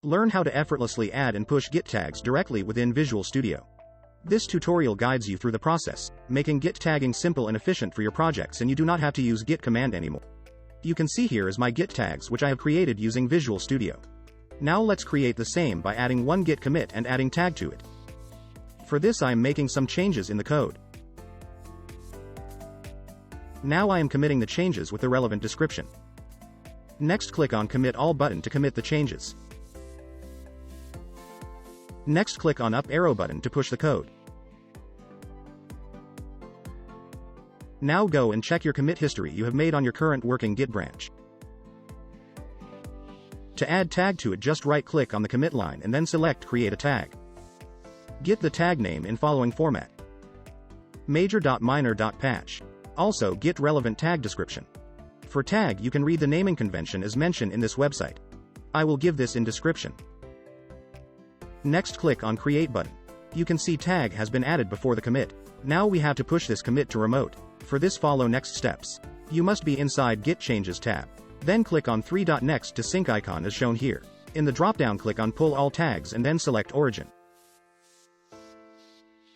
Learn how to effortlessly add and push Git tags directly within Visual Studio. This tutorial guides you through the process, making Git tagging simple and efficient for your projects, and you do not have to use Git command anymore. You can see here is my Git tags which I have created using Visual Studio. Now let's create the same by adding one Git commit and adding tag to it. For this I am making some changes in the code. Now I am committing the changes with the relevant description. Next click on Commit All button to commit the changes. Next click on Up arrow button to push the code. Now go and check your commit history you have made on your current working Git branch. To add tag to it, just right click on the commit line and then select Create a Tag. Get the tag name in following format: major.minor.patch. Also get relevant tag description. For tag you can read the naming convention as mentioned in this website. I will give this in description. Next click on Create button. You can see tag has been added before the commit. Now we have to push this commit to remote. For this follow next steps. You must be inside Git Changes tab. Then click on 3 dot next to sync icon as shown here. In the drop-down click on Pull All Tags and then select Origin.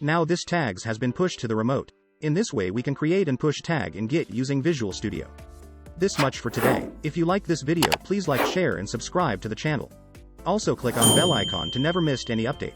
Now this tags has been pushed to the remote. In this way we can create and push tag in Git using Visual Studio. This much for today. If you like this video, please like, share and subscribe to the channel. Also click on bell icon to never miss any update.